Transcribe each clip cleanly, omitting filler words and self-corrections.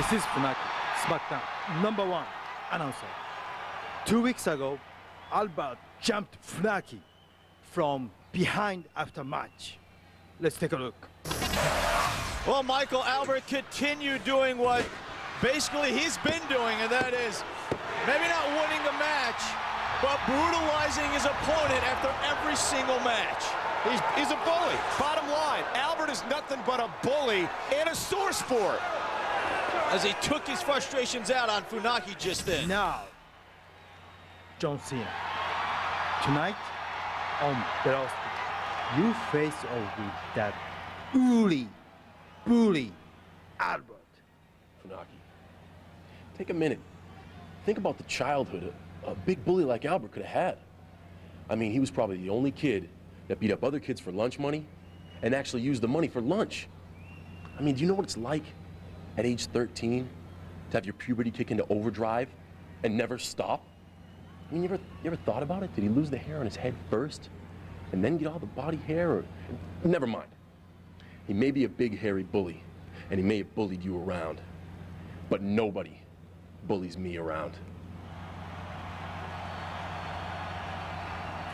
This is Funaki, SmackDown #1 announcer. 2 weeks ago, Albert jumped Funaki from behind after match. Let's take a look. Well, Michael, Albert continued doing what basically he's been doing, and that is maybe not winning the match, but brutalizing his opponent after every single match. He's a bully. Bottom line, Albert is nothing but a bully and a sore sport. As he took his frustrations out on Funaki just then. Now, John Cena. Tonight on Velocity, you face off with that bully Albert. Funaki, take a minute. Think about the childhood a big bully like Albert could have had. I mean, he was probably the only kid that beat up other kids for lunch money and actually used the money for lunch. I mean, do you know what it's like at age 13 to have your puberty kick into overdrive and never stop? I mean, you ever thought about it? Did he lose the hair on his head first and then get all the body hair? Or never mind. He may be a big, hairy bully, and he may have bullied you around, but nobody bullies me around.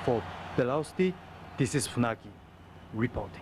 For Velocity, this is Funaki reporting.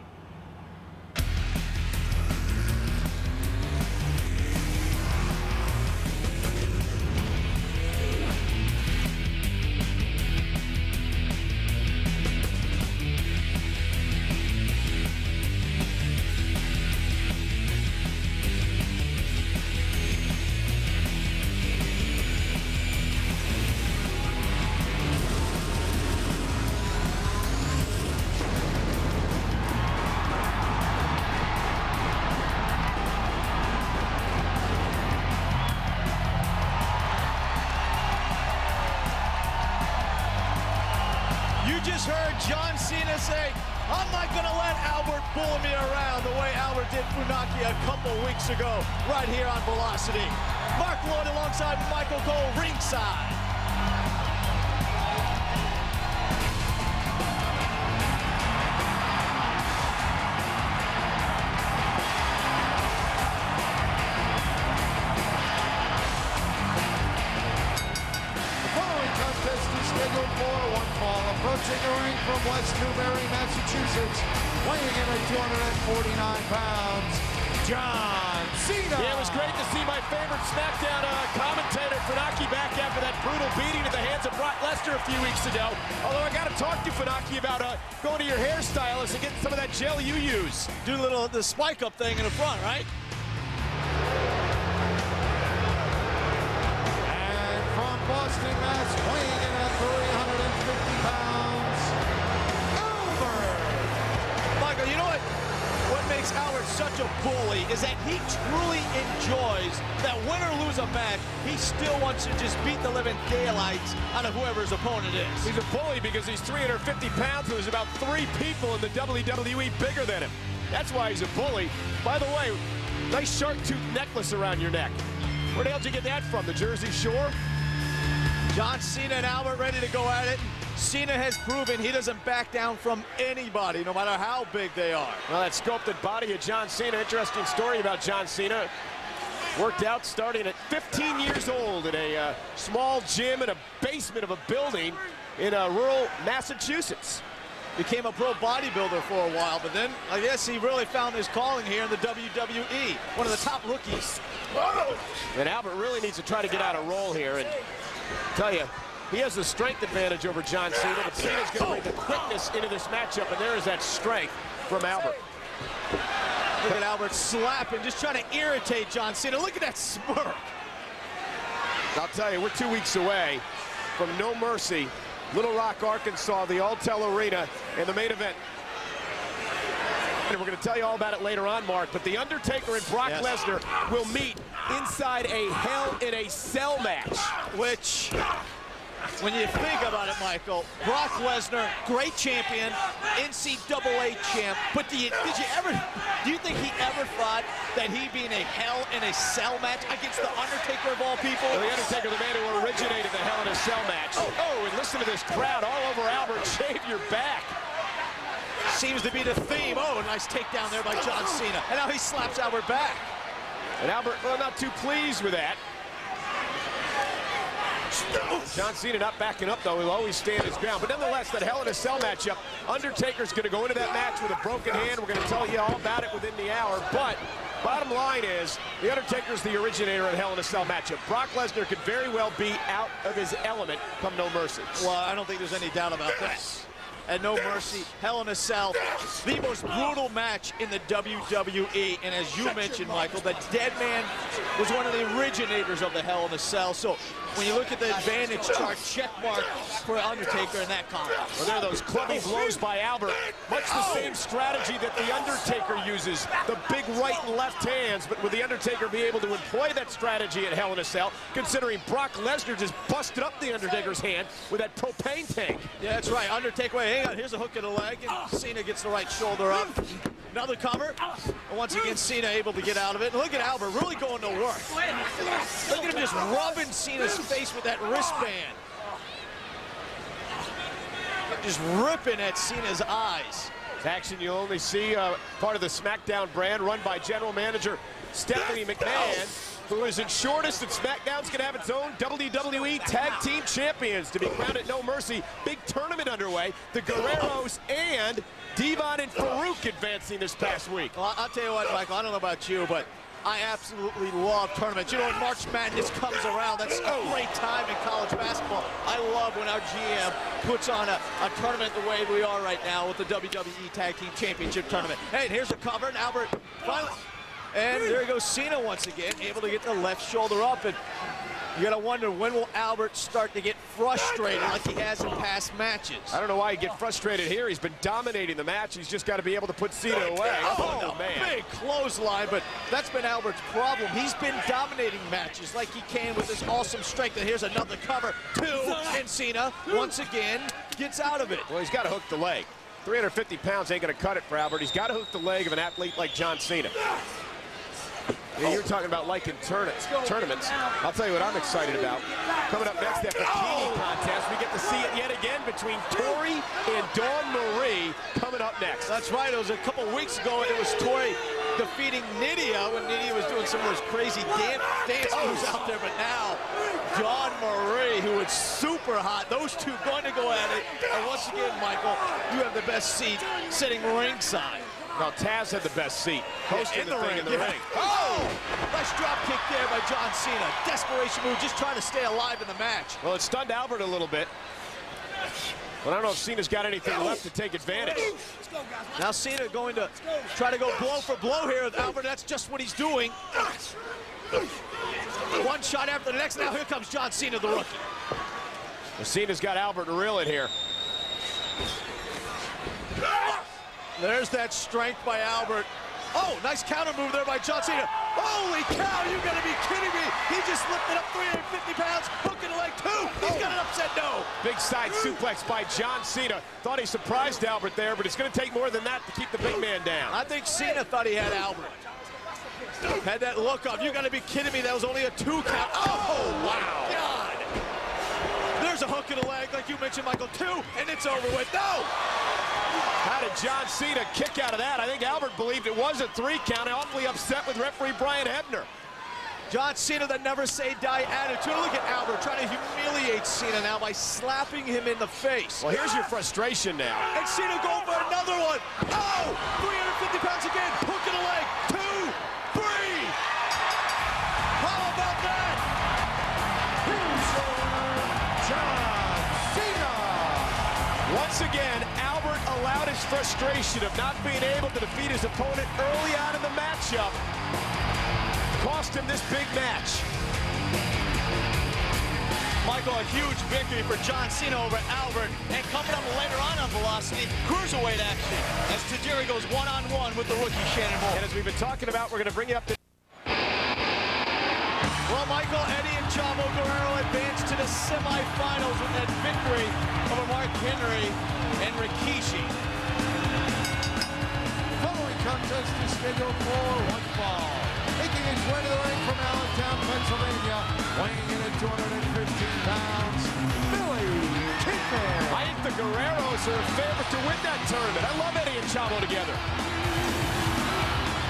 Just heard John Cena say, I'm not going to let Albert bully me around the way Albert did Funaki a couple weeks ago, right here on Velocity. Mark Lloyd alongside Michael Cole ringside. Scheduled for one fall, approaching the ring from West Newbury, Massachusetts, weighing in at 249 pounds, John Cena. Yeah, it was great to see my favorite SmackDown commentator, Funaki, back after that brutal beating at the hands of Brock Lesnar a few weeks ago. Although I got to talk to Funaki about going to your hairstylist and getting some of that gel you use. Do the spike up thing in the front, right? Boston, Mass, weighing in at 350 pounds, Albert. Michael, you know what makes Albert such a bully is that he truly enjoys that win or lose a match, he still wants to just beat the living daylights out of whoever his opponent is. He's a bully because he's 350 pounds and there's about 3 people in the WWE bigger than him. That's why he's a bully. By the way, nice shark tooth necklace around your neck. Where the hell did you get that from, the Jersey Shore? John Cena and Albert ready to go at it. Cena has proven he doesn't back down from anybody, no matter how big they are. Well, that sculpted body of John Cena, interesting story about John Cena. Worked out starting at 15 years old in a small gym in a basement of a building in rural Massachusetts. Became a pro bodybuilder for a while, but then I guess he really found his calling here in the WWE. One of the top rookies. Whoa. And Albert really needs to try to get out of roll here. And tell you, he has the strength advantage over John Cena, but Cena's going to bring the quickness into this matchup, and there is that strength from Albert. Look at Albert slapping, just trying to irritate John Cena. Look at that smirk. I'll tell you, we're 2 weeks away from No Mercy, Little Rock, Arkansas, the Alltel Arena, in the main event. And we're going to tell you all about it later on, Mark, but The Undertaker and Brock Lesnar will meet inside a Hell in a Cell match. Which, when you think about it, Michael, Brock Lesnar, great champion, NCAA champ, but do you think he ever thought that he'd be in a Hell in a Cell match against The Undertaker of all people? Well, The Undertaker, the man who originated the Hell in a Cell match. Oh, and listen to this crowd all over Albert. Shave your back. Seems to be the theme. Oh, a nice takedown there by John Cena. And now he slaps Albert back. And Albert, well, not too pleased with that. John Cena not backing up, though. He'll always stand his ground. But nonetheless, that Hell in a Cell matchup, Undertaker's going to go into that match with a broken hand. We're going to tell you all about it within the hour. But bottom line is, the Undertaker's the originator of the Hell in a Cell matchup. Brock Lesnar could very well be out of his element come No Mercy. Well, I don't think there's any doubt about that. And No Mercy, Hell in a Cell, the most brutal match in the WWE. And as you mentioned, Michael, the Dead Man was one of the originators of the Hell in a Cell. So when you look at the advantage chart, check mark for Undertaker in that column. Well, there are those clubby blows by Albert. Much the same strategy that the Undertaker uses, the big right and left hands. But will the Undertaker be able to employ that strategy at Hell in a Cell, considering Brock Lesnar just busted up the Undertaker's hand with that propane tank? Yeah, that's right. Undertaker, wait, hang on. Here's a hook in the leg, and Cena gets the right shoulder up. Another cover. And once again, Cena able to get out of it. And look at Albert really going to work. Look at him just rubbing Cena's face with that wristband. Just ripping at Cena's eyes. It's action you'll only see part of the SmackDown brand run by General Manager Stephanie McMahon, who is ensured us that SmackDown's going to have its own WWE Tag Team Champions to be crowned at No Mercy. Big tournament underway. The Guerreros and Devon and Farouk advancing this past week. Well, I'll tell you what, Michael, I don't know about you, but I absolutely love tournaments. You know, when March Madness comes around, that's a great time in college basketball. I love when our GM puts on a tournament the way we are right now with the WWE Tag Team Championship Tournament. Hey, and here's a cover, and Albert finally... And there goes Cena once again, able to get the left shoulder up. And you got to wonder, when will Albert start to get frustrated like he has in past matches? I don't know why he'd get frustrated here. He's been dominating the match. He's just got to be able to put Cena away. Oh, man. Big clothesline, but that's been Albert's problem. He's been dominating matches like he can with his awesome strength. And here's another cover, two, and Cena once again gets out of it. Well, he's got to hook the leg. 350 pounds ain't going to cut it for Albert. He's got to hook the leg of an athlete like John Cena. Yeah, you're talking about like in tournaments. I'll tell you what I'm excited about. Coming up next, that bikini contest. We get to see it yet again between Tori and Dawn Marie coming up next. That's right. It was a couple weeks ago. It was Tori defeating Nydia when Nydia was doing some of those crazy dance moves out there. But now, Dawn Marie, who is super hot. Those two going to go at it. And once again, Michael, you have the best seat sitting ringside. No, Taz had the best seat. Hosting the thing in the ring. Oh! Nice drop kick there by John Cena. Desperation move, just trying to stay alive in the match. Well, it stunned Albert a little bit. But I don't know if Cena's got anything left to take advantage. Now Cena going to try to go blow for blow here with Albert. That's just what he's doing. One shot after the next. Now here comes John Cena, the rookie. Well, Cena's got Albert reeling here. There's that strength by Albert. Oh, nice counter move there by John Cena. Holy cow, you gotta be kidding me. He just lifted up 350 pounds, hooking the leg two. He's got an upset no. Big side suplex by John Cena. Thought he surprised Albert there, but it's gonna take more than that to keep the big man down. I think Cena thought he had Albert. Had that look of, you gotta be kidding me, that was only a 2 count. Oh, wow. God. There's a hook in the leg, like you mentioned, Michael, 2, and it's over with. No! How did John Cena kick out of that? I think Albert believed it was a 3 count. Awfully upset with referee Brian Hebner. John Cena, the never say die attitude. Look at Albert trying to humiliate Cena now by slapping him in the face. Well, here's your frustration now. And Cena going for another one. Oh, 350 pounds again. Hook in the leg. 2, 3. How about that? John Cena. Once again, Albert allowed his frustration of not being able to defeat his opponent early on in the matchup. Cost him this big match. Michael, a huge victory for John Cena over Albert. And coming up later on Velocity, cruiserweight action as Tajiri goes one-on-one with the rookie Shannon Moore. And as we've been talking about, we're going to bring you up to... Well, Michael, Eddie and Chavo Guerrero advanced to the semifinals with that victory over Mark Henry and Rikishi. The following contest is scheduled for one fall. Making his way to the ring from Allentown, Pennsylvania, weighing in at 215 pounds, Billy Kidman. I think the Guerreros are a favorite to win that tournament. I love Eddie and Chavo together.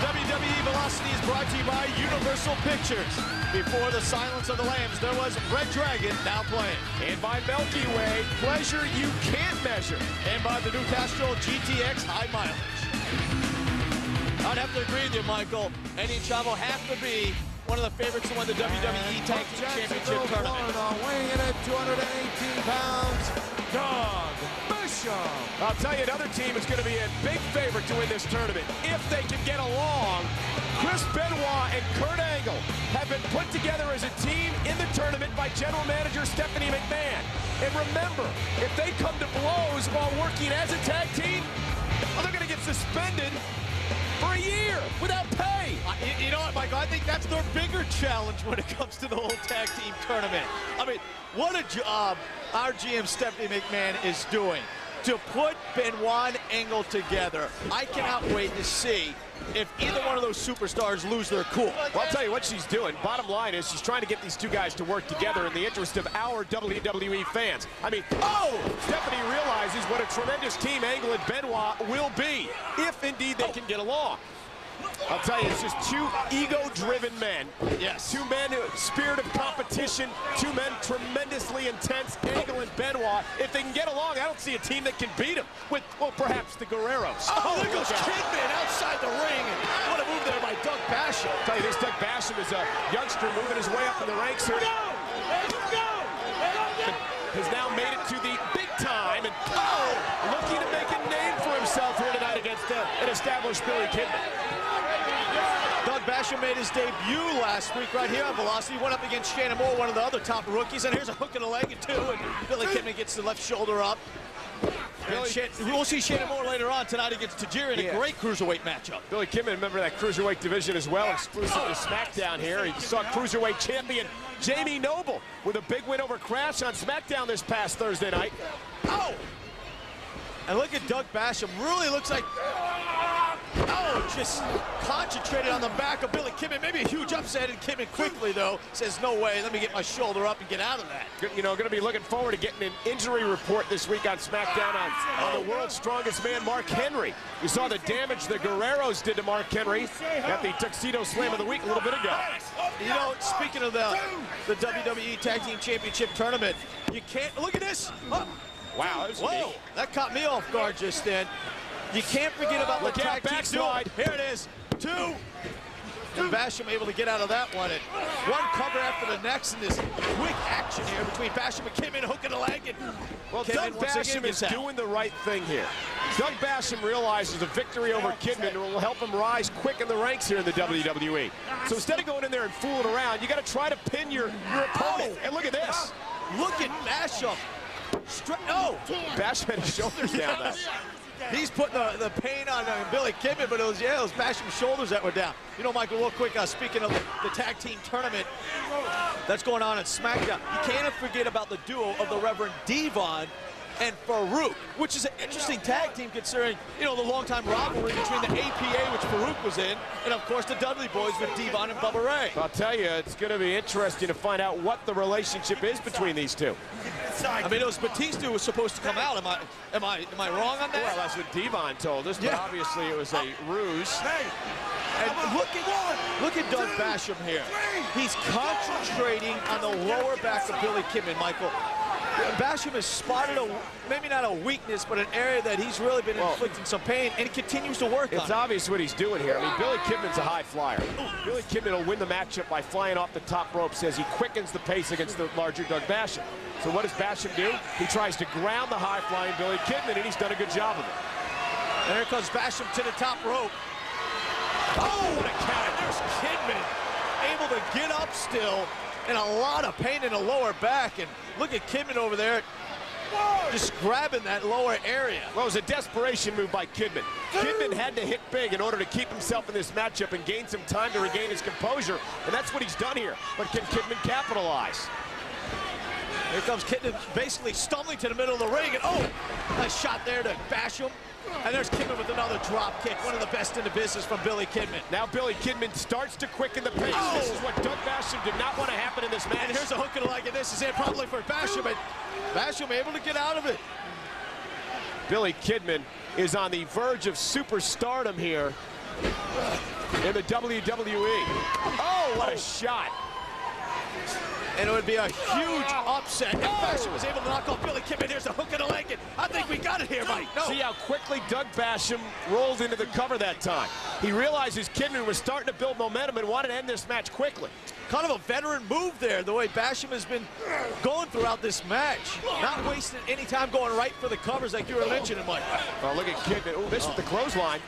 WWE Velocity is brought to you by Universal Pictures. Before the Silence of the Lambs, there was Red Dragon, now playing. And by Milky Way, pleasure you can't measure. And by the new Castrol GTX High Mileage. I'd have to agree with you, Michael. Eddie and Chavo have to be one of the favorites to win the WWE Tag Team Championship tournament. Florida, weighing in at 218 pounds, Doug Bishop. I'll tell you, another team is going to be a big favorite to win this tournament if they can get along. Chris Benoit and Kurt Angle have been put together as a team in the tournament by General Manager Stephanie McMahon. And remember, if they come to blows while working as a tag team, well, they're going to get suspended for a year without pay. You know what, Michael? I think that's their bigger challenge when it comes to the whole tag team tournament. I mean, what a job our GM Stephanie McMahon is doing to put Benoit and Angle together. I cannot wait to see if either one of those superstars lose their cool. Well, I'll tell you what she's doing. Bottom line is she's trying to get these two guys to work together in the interest of our WWE fans. I mean, Stephanie realizes what a tremendous team Angle and Benoit will be if indeed they can get along. I'll tell you, it's just two ego-driven men. Yes. Two men, spirit of competition, two men tremendously intense, Angle and Benoit. If they can get along, I don't see a team that can beat them with, well, perhaps the Guerreros. Oh, there goes Kidman outside the ring. And what a move there by Doug Basham. I'll tell you, this Doug Basham is a youngster moving his way up in the ranks here. Has now made it to the big time and looking to make a name for himself here tonight against an established Billy Kidman. Doug Basham made his debut last week right here on Velocity. Went up against Shannon Moore, one of the other top rookies. And here's a hook in the leg, and Billy Kidman gets the left shoulder up. We'll see Shannon Moore later on tonight against Tajiri in a great cruiserweight matchup. Billy Kidman, remember that cruiserweight division as well, exclusive to SmackDown here. He saw cruiserweight champion Jamie Noble with a big win over Crash on SmackDown this past Thursday night. And look at Doug Basham. Really looks like, just concentrated on the back of Billy Kidman. Maybe a huge upset, and Kidman quickly, though, says, no way, let me get my shoulder up and get out of that. You know, going to be looking forward to getting an injury report this week on SmackDown on the world's strongest man, Mark Henry. You saw the damage the Guerreros did to Mark Henry at the Tuxedo Slam of the Week a little bit ago. You know, speaking of the WWE Tag Team Championship Tournament, you can't, look at this. Wow, that was whoa, that caught me off guard just then. You can't forget about what tag teams do. Here it is, two. And Basham able to get out of that one. And one cover after the next in this quick action here between Basham and Kidman, hooking the leg. And well, Doug Basham is doing the right thing here. Doug Basham realizes a victory over Kidman will help him rise quick in the ranks here in the WWE. So instead of going in there and fooling around, you got to try to pin your opponent. And look at this. Look at Basham. Basham had his shoulders down though. He's putting the pain on Billy Kidman, but it was Basham's shoulders that were down. You know, Michael, real quick, speaking of the tag team tournament that's going on at SmackDown, you can't forget about the duo of the Reverend Devon and Farouk, which is an interesting tag team considering, you know, the longtime rivalry between the APA, which Farouk was in, and of course the Dudley Boys with Devon and Bubba Ray. I'll tell you, it's going to be interesting to find out what the relationship is between these two. I mean, it was Batista who was supposed to come out. Am I wrong on that? Well, that's what Devon told us, but obviously it was a ruse. And look at Doug Basham here. He's concentrating on the lower back of Billy Kidman, Michael. Basham has spotted maybe not a weakness, but an area that he's really been inflicting some pain, and he continues to work on it. It's obvious what he's doing here. I mean, Billy Kidman's a high flyer. Billy Kidman will win the matchup by flying off the top ropes as he quickens the pace against the larger Doug Basham. So what does Basham do? He tries to ground the high-flying Billy Kidman, and he's done a good job of it. And here comes Basham to the top rope. Oh, what a counter. There's Kidman able to get up still, and a lot of pain in the lower back. And look at Kidman over there just grabbing that lower area. Well, it was a desperation move by Kidman. Kidman had to hit big in order to keep himself in this matchup and gain some time to regain his composure, and that's what he's done here. But can Kidman capitalize? Here comes Kidman basically stumbling to the middle of the ring, and nice shot there to Basham. And there's Kidman with another drop kick, one of the best in the business from Billy Kidman. Now Billy Kidman starts to quicken the pace. This is what Doug Basham did not want to happen in this match. And here's a hook and a leg, and this is it probably for Basham, but Basham able to get out of it. Billy Kidman is on the verge of superstardom here in the WWE. Oh, what a shot. And it would be a huge upset if Basham was able to knock off Billy Kidman. Here's a hook and a leg. And I think we got it here, Mike. No. See how quickly Doug Basham rolled into the cover that time. He realizes Kidman was starting to build momentum and wanted to end this match quickly. Kind of a veteran move there, the way Basham has been going throughout this match. Not wasting any time going right for the covers like you were mentioning, Mike. Oh, look at Kidman. Oh, this with the clothesline.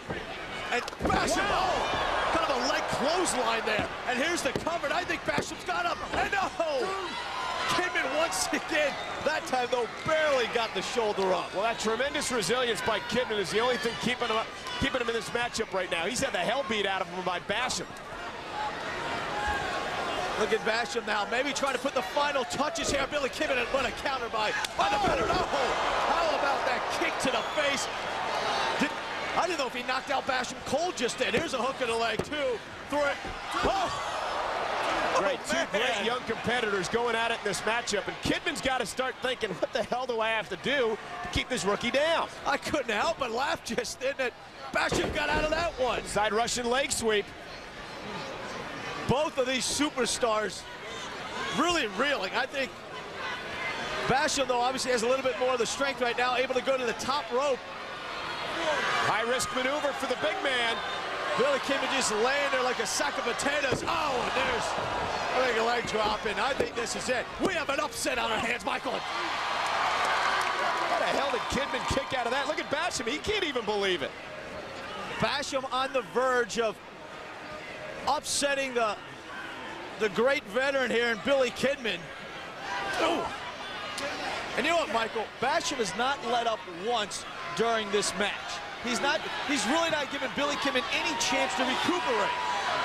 And Basham, kind of a leg clothesline there. And here's the cover. And I think Basham's got up. And no! Kidman once again, that time though, barely got the shoulder up. Well, that tremendous resilience by Kidman is the only thing keeping him in this matchup right now. He's had the hell beat out of him by Basham. Look at Basham now, maybe trying to put the final touches here. Billy Kidman, and what a counter by the veteran. Oh, how about that kick to the face? I didn't know if he knocked out Basham cold just then. Here's a hook in the leg, 2, 3. Oh! Great, two great young competitors going at it in this matchup, and Kidman's got to start thinking, what the hell do I have to do to keep this rookie down? I couldn't help but laugh just then that Basham got out of that one. Side Russian leg sweep. Both of these superstars really reeling. I think Basham, though, obviously has a little bit more of the strength right now, able to go to the top rope. High-risk maneuver for the big man. Billy Kidman just laying there like a sack of potatoes. Oh, and there's a big leg drop, and I think this is it. We have an upset on our hands, Michael. How the hell did Kidman kick out of that? Look at Basham. He can't even believe it. Basham on the verge of upsetting the great veteran here in Billy Kidman. Ooh. And you know what, Michael? Basham has not let up once during this match. He's really not giving Billy Kidman any chance to recuperate.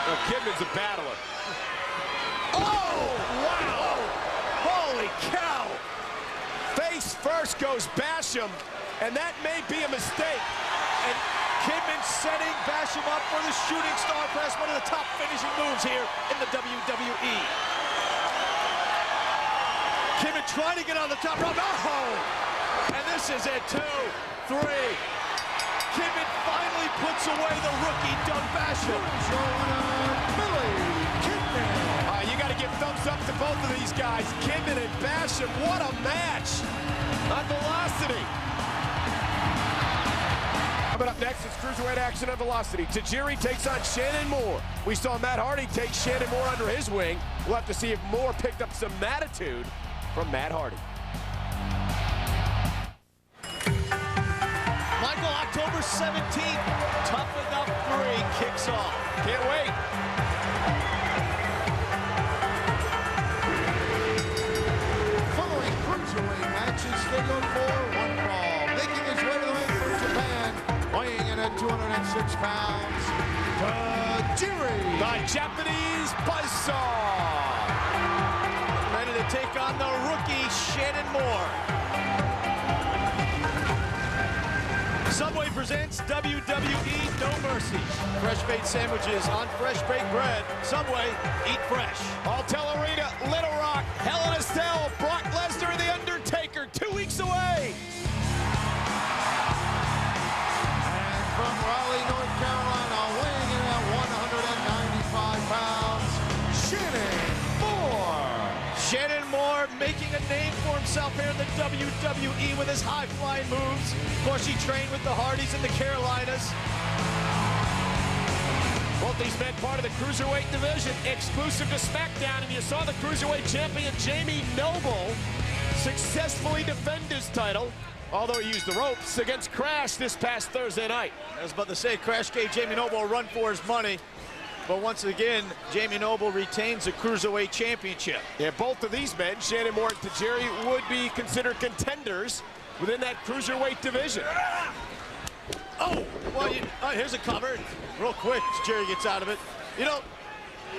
Well, Kidman's a battler. Oh, wow! Holy cow! Face first goes Basham, and that may be a mistake. And Kidman setting Basham up for the shooting star press, one of the top finishing moves here in the WWE. Kidman trying to get on the top rope. Oh! And this is it, 2, 3. Kidman finally puts away the rookie, Doug Basham. Billy Kidman. You got to give thumbs up to both of these guys. Kidman and Basham, what a match on Velocity. Coming up next, it's Cruiserweight action on Velocity. Tajiri takes on Shannon Moore. We saw Matt Hardy take Shannon Moore under his wing. We'll have to see if Moore picked up some attitude from Matt Hardy. Michael, October 17th, Tough Enough 3 kicks off. Can't wait. Following cruiserweight match is scheduled for one fall. Making his way to the ring from Japan, weighing in at 206 pounds, Tajiri. The Japanese Buzzsaw. Ready to take on the rookie, Shannon Moore. Subway presents WWE No Mercy. Fresh baked sandwiches on fresh baked bread. Subway, eat fresh. Alltel Arena, Little Rock, Hell in a Cell, Brock Lesnar and The Undertaker, 2 weeks away. And from Raleigh, North Carolina, weighing in at 195 pounds, Shannon Moore. Shannon Moore making a name for himself here in the WWE with his high-flying moves. Of course, he trained with the Hardys in the Carolinas. Both these men part of the Cruiserweight division, exclusive to SmackDown, and you saw the Cruiserweight champion Jamie Noble successfully defend his title, although he used the ropes against Crash this past Thursday night. I was about to say, Crash gave Jamie Noble a run for his money. But once again, Jamie Noble retains the Cruiserweight Championship. Yeah, both of these men, Shannon Moore and Tajiri, would be considered contenders within that Cruiserweight division. Oh, well, here's a cover. Real quick, Tajiri gets out of it. You know,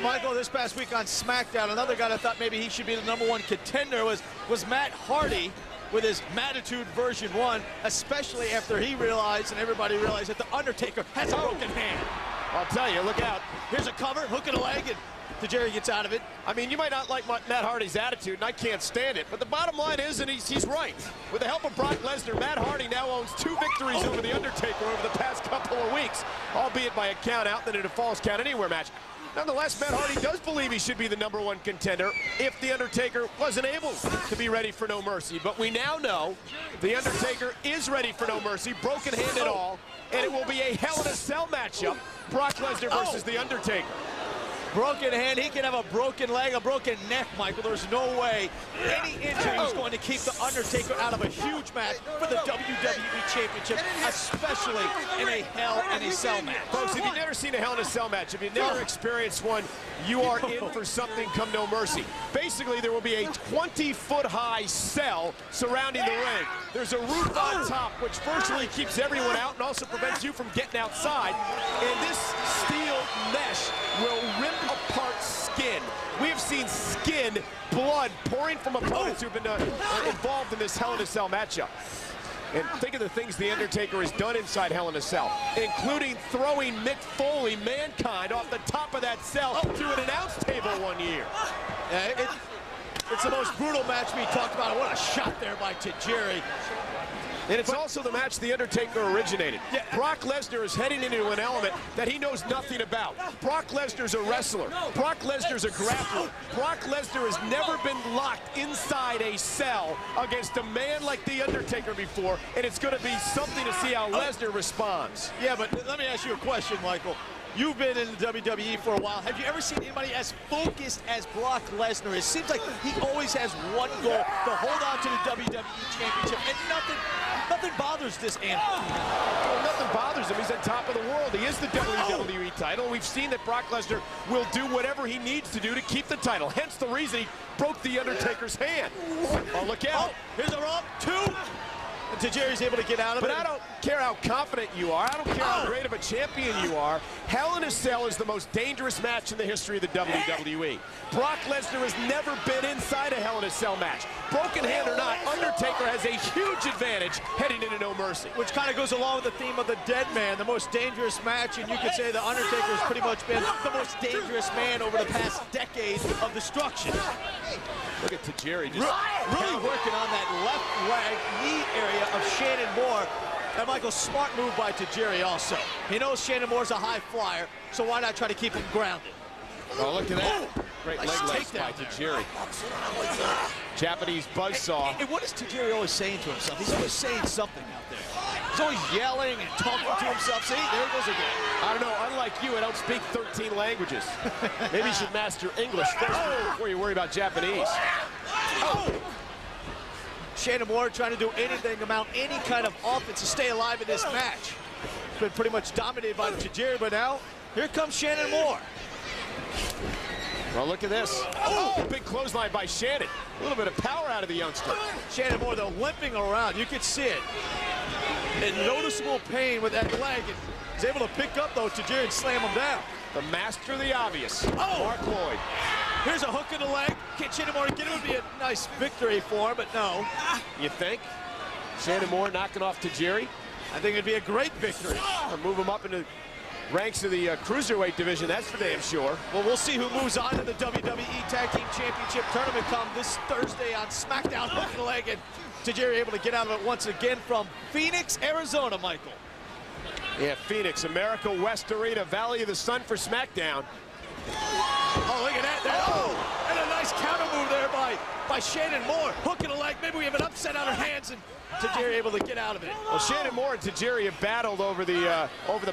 Michael, this past week on SmackDown, another guy that thought maybe he should be the #1 contender was Matt Hardy with his Mattitude version 1, especially after he realized and everybody realized that The Undertaker has a broken hand. I'll tell you, look out. Here's a cover, hook and a leg, and Tajiri gets out of it. I mean, you might not like Matt Hardy's attitude, and I can't stand it, but the bottom line is, and he's right. With the help of Brock Lesnar, Matt Hardy now owns 2 victories over The Undertaker over the past couple of weeks, albeit by a count-out, then in a Falls Count Anywhere match. Nonetheless, Matt Hardy does believe he should be the #1 contender if The Undertaker wasn't able to be ready for No Mercy. But we now know The Undertaker is ready for No Mercy, broken hand and all, and it will be a Hell in a Cell matchup, Brock Lesnar versus The Undertaker. Broken hand, he can have a broken leg, a broken neck, Michael. There's no way any injury is going to keep The Undertaker out of a huge match for the WWE Championship, especially in a Hell in a Cell match. Folks, if you've never seen a Hell in a Cell match, if you've never experienced one, you are in for something come No Mercy. Basically, there will be a 20-foot-high cell surrounding the ring. There's a roof on top, which virtually keeps everyone out and also prevents you from getting outside. And this steel mesh will rip apart skin. We have seen skin, blood pouring from opponents who've been involved in this Hell in a Cell matchup. And think of the things The Undertaker has done inside Hell in a Cell, including throwing Mick Foley, Mankind, off the top of that cell to an announce table one year. It's the most brutal match we talked about. What a shot there by Tajiri. And it's also the match The Undertaker originated. Yeah. Brock Lesnar is heading into an element that he knows nothing about. Brock Lesnar's a wrestler. Brock Lesnar's a grappler. Brock Lesnar has never been locked inside a cell against a man like The Undertaker before, and it's going to be something to see how Lesnar responds. Yeah, but let me ask you a question, Michael. You've been in the WWE for a while. Have you ever seen anybody as focused as Brock Lesnar is? Seems like he always has one goal, to hold on to the WWE Championship, and nothing bothers this animal. Well, nothing bothers him. He's on top of the world. He is the WWE title. We've seen that Brock Lesnar will do whatever he needs to do to keep the title. Hence the reason he broke The Undertaker's hand. Oh, look out. Oh, here's a rope, 2. And Tajiri's able to get out of it. But I don't care how confident you are. I don't care how great of a champion you are. Hell in a Cell is the most dangerous match in the history of the WWE. Brock Lesnar has never been inside a Hell in a Cell match. Broken hand or not, Undertaker has a huge advantage heading into No Mercy. Which kind of goes along with the theme of the dead man, the most dangerous match, and you could say the Undertaker has pretty much been the most dangerous man over the past decade of destruction. Look at Tajiri just really working on that left leg, knee area of Shannon Moore. And Michael, smart move by Tajiri also. He knows Shannon Moore's a high flyer, so why not try to keep him grounded? Oh, look at that. Great leg lifts by Tajiri. Japanese buzzsaw. And what is Tajiri always saying to himself? He's always saying something out there. He's always yelling and talking to himself. See, there he goes again. I don't know, unlike you, I don't speak 13 languages. Maybe you should master English first before you worry about Japanese. Shannon Moore trying to do anything, amount any kind of offense to stay alive in this match. It's been pretty much dominated by Tajiri, but now here comes Shannon Moore. Well, look at this. Oh, big clothesline by Shannon. A little bit of power out of the youngster. Shannon Moore, though, limping around. You could see it. In noticeable pain with that leg. And he's able to pick up, though, Tajiri and slam him down. The master of the obvious, Mark Lloyd. Here's a hook in the leg. Can Shannon Moore get it? Would be a nice victory for him, but no. You think? Shannon Moore knocking off Tajiri? I think it'd be a great victory. Or move him up into ranks of the Cruiserweight division, that's for damn sure. Well, we'll see who moves on to the WWE Tag Team Championship Tournament come this Thursday on SmackDown. Hook in the leg, and Tajiri able to get out of it once again from Phoenix, Arizona, Michael. Yeah, Phoenix, America West Arena, Valley of the Sun for SmackDown. Oh, look at that. Oh, and a nice counter move there by Shannon Moore. Hook in the leg. Maybe we have an upset on our hands, and Tajiri able to get out of it. Well, Shannon Moore and Tajiri have battled over the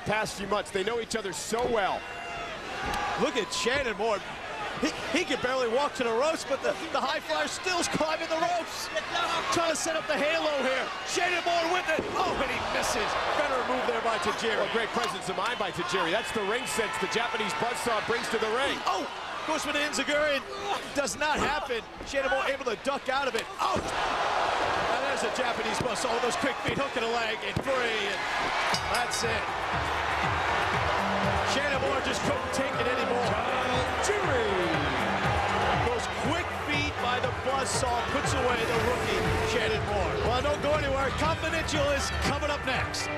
past few months. They know each other so well. Look at Shannon Moore. He can barely walk to the ropes, but the high flyer still's climbing the ropes. Trying to set up the halo here. Shannon Moore with it. Oh, and he misses. Better move there by Tajiri. Well, great presence of mind by Tajiri. That's the ring sense the Japanese buzzsaw brings to the ring. Oh, goes for the enziguri. Does not happen. Shannon Moore able to duck out of it. Oh, and there's a Japanese buzzsaw. Those quick feet, hook in the leg, and free. And that's it. Shannon Moore just couldn't take it anymore. Those quick feet by the buzzsaw puts away the rookie, Shannon Moore. Well, don't go anywhere. Confidential is coming up next.